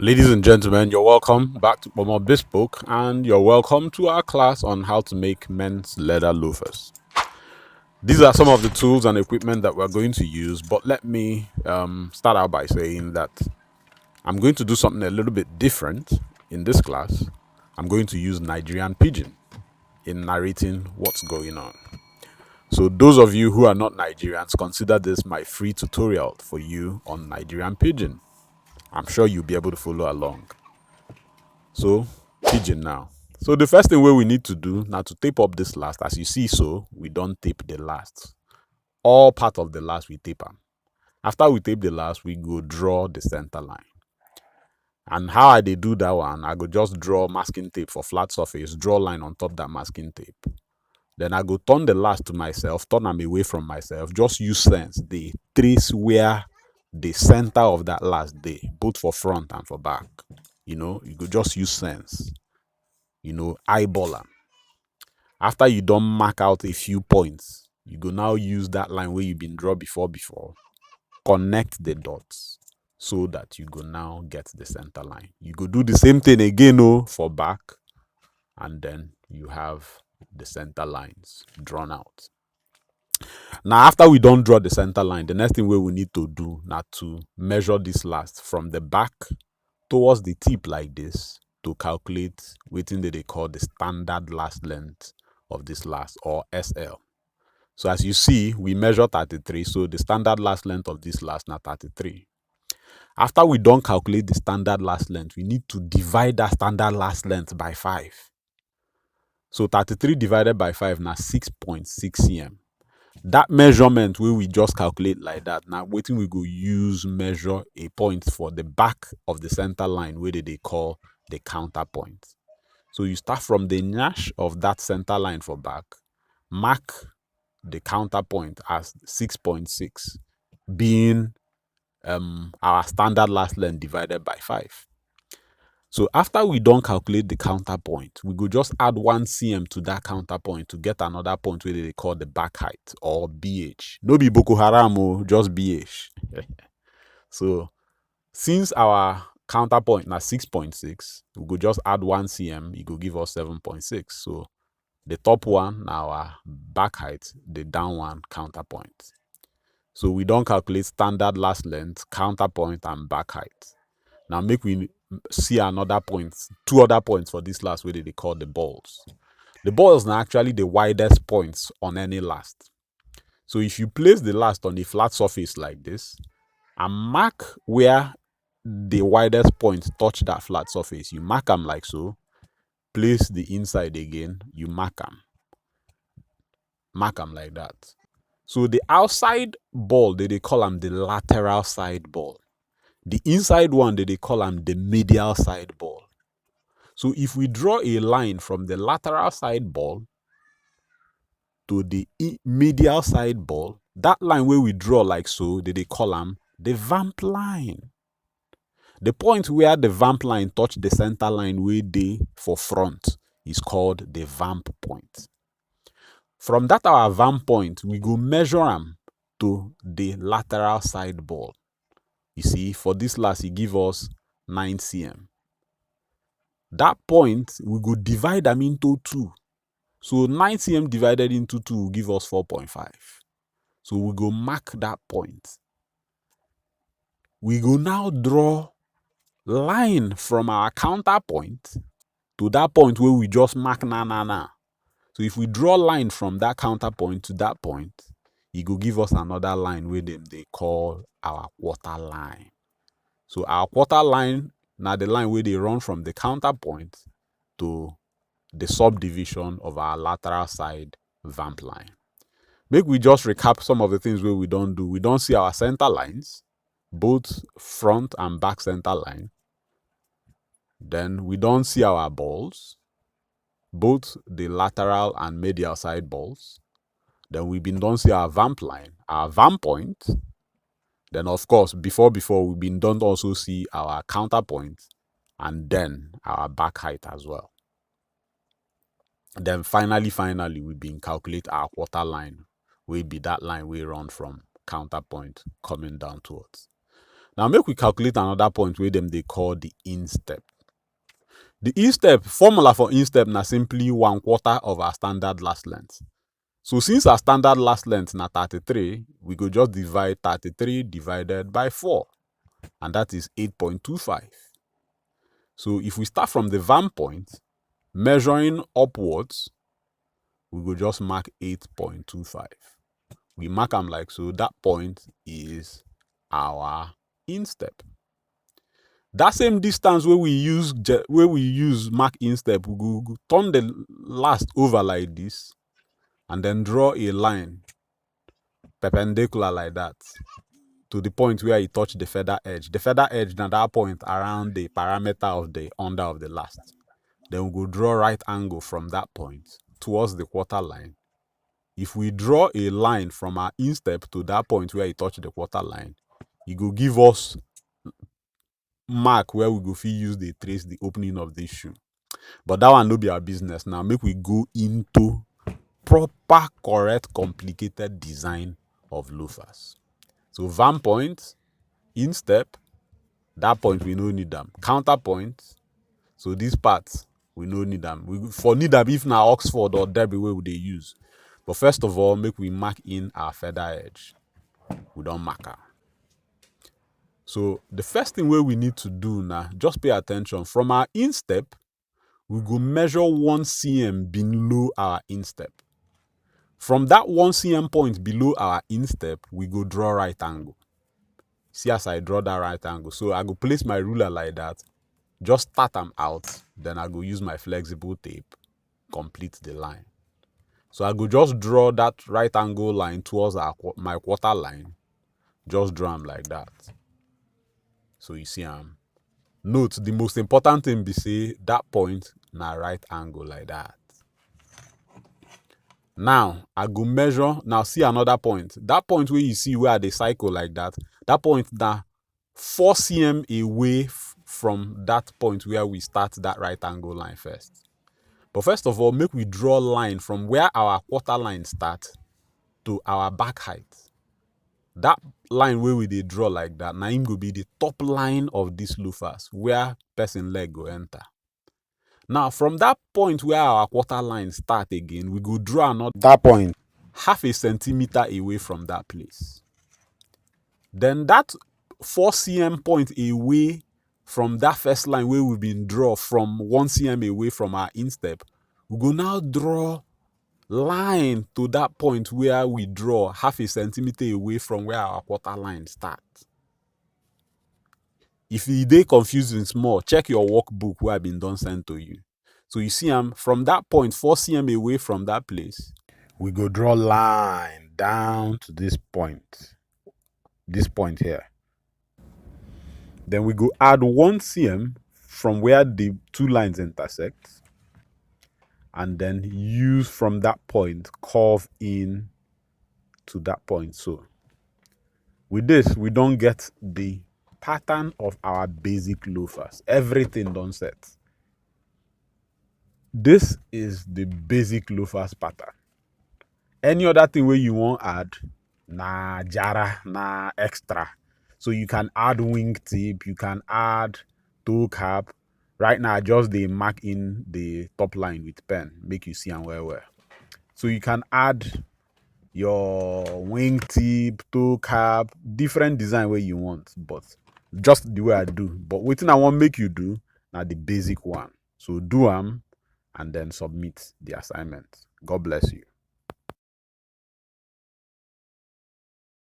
Ladies and gentlemen, you're welcome back to More Bespoke, and you're welcome to our class on how to make men's leather loafers. These are some of the tools and equipment that we're going to use, but let me start out by saying that I'm going to do something a little bit different in this class. I'm going to use Nigerian Pidgin in narrating what's going on. So those of you who are not Nigerians, consider this my free tutorial for you on Nigerian Pidgin. I'm sure you'll be able to follow along. So, Pidgin now. So the first thing we need to do now to tape up this last, as you see, so we don't tape the last. All part of the last we tape them. After we tape the last, we go draw the center line. And how I do that one, I go just draw masking tape for flat surface, draw line on top that masking tape. Then I go turn the last to myself, turn them away from myself, just use sense. They trace where the center of that last day, both for front and for back. You could just use sense. Eyeball them. After you don't mark out a few points, you go now use that line where you've been draw before, connect the dots so that you go now get the center line. You go do the same thing again for back, and then you have the center lines drawn out. Now, after we don't draw the center line, the next thing we need to do now to measure this last from the back towards the tip like this to calculate within they call the standard last length of this last, or SL. So as you see, we measure 33, so the standard last length of this last now 33. After we don't calculate the standard last length, we need to divide that standard last length by 5. So 33 divided by 5 now 6.6 cm. That measurement where we just calculate like that, now waiting we go use measure a point for the back of the center line where they call the counterpoint. So you start from the nyash of that center line for back, mark the counterpoint as 6.6, being our standard last length divided by 5. So after we don't calculate the counterpoint, we go just add 1 cm to that counterpoint to get another point where they call the back height, or BH. No be Boko Haram, just BH. So since our counterpoint now 6.6, we go just add 1 cm, it go give us 7.6. So the top one now our back height, the down one counterpoint. So we don't calculate standard last length, counterpoint, and back height. Now make we see another point, 2 other points for this last where they call the balls. The balls are actually the widest points on any last. So if you place the last on a flat surface like this and mark where the widest points touch that flat surface, you mark them like so, place the inside again, you mark them like that. So the outside ball, they call them the lateral side ball. The inside one, they call them the medial side ball. So if we draw a line from the lateral side ball to the medial side ball, that line where we draw like so, they call them the vamp line. The point where the vamp line touch the center line where they for front is called the vamp point. From that our vamp point, we go measure them to the lateral side ball. You see, for this last, it give us 9 cm. That point, we go divide them into 2. So 9 cm divided into 2 will give us 4.5. So we go mark that point. We go now draw line from our counterpoint to that point where we just mark na. So if we draw line from that counterpoint to that point, it will give us another line where they call our quarter line. So our quarter line, now the line where they run from the counterpoint to the subdivision of our lateral side vamp line. Make we just recap some of the things where we don't do. We don't see our center lines, both front and back center line. Then we don't see our balls, both the lateral and medial side balls. Then we don't see our vamp line, our vamp point. Then of course, before we don't also see our counterpoint and then our back height as well. Then finally, we calculate our quarter line, will be that line we run from counterpoint coming down towards. Now make we calculate another point wey dem dey call the instep. The instep formula for instep na simply 1/4 of our standard last length. So since our standard last length na 33, we go just divide 33 divided by 4, and that is 8.25. So if we start from the van point, measuring upwards, we go just mark 8.25. We mark am like so. That point is our instep. That same distance where we use mark instep, we go turn the last over like this, and then draw a line perpendicular like that to the point where it touch the feather edge. The feather edge na that point around the parameter of the under of the last. Then we go draw right angle from that point towards the quarter line. If we draw a line from our instep to that point where it touch the quarter line, it go give us mark where we go fit use the trace the opening of this shoe. But that one no be our business. Now make we go into proper, correct, complicated design of loafers. So van point, instep, that point we no need them. Counterpoint, so these parts we no need them. We for need them if na Oxford or Derby wey we dey use. But first of all, make we mark in our feather edge. We don't mark am. So the first thing wey we need to do now, just pay attention. From our instep, we go measure 1 cm below our instep. From that 1 cm point below our instep, we go draw right angle. See as I draw that right angle. So I go place my ruler like that. Just start am out. Then I go use my flexible tape, complete the line. So I go just draw that right angle line towards my quarter line. Just draw am like that. So you see note the most important thing be say that point na right angle like that. Now I go measure. Now see another point. That point where you see where the cycle like that, that point na 4 cm away from that point where we start that right angle line first. But first of all, make we draw line from where our quarter line start to our back height. That line where we dey draw like that, na im go be the top line of these loafers where person leg go enter. Now from that point where our quarter line start again, we go draw another that point 0.5 centimeter away from that place. Then that 4 cm point away from that first line where we've been draw from 1 cm away from our instep, we go now draw line to that point where we draw 0.5 centimeter away from where our quarter line starts. If e dey confusing small, check your workbook where I been done send to you. So you see from that point 4 cm away from that place, we go draw line down to this point here. Then we go add 1 cm from where the two lines intersect, and then use from that point curve in to that point. So with this, we don't get the pattern of our basic loafers. Everything done set. This is the basic loafers pattern. Any other thing where you want add, na jara, na extra. So you can add wing tip, you can add toe cap. Right now, I just dey mark in the top line with pen, make you see and well. So you can add your wing tip, toe cap, different design where you want, but just the way I do. But wetin I want make you do na the basic one. So do am and then submit the assignment. God bless you.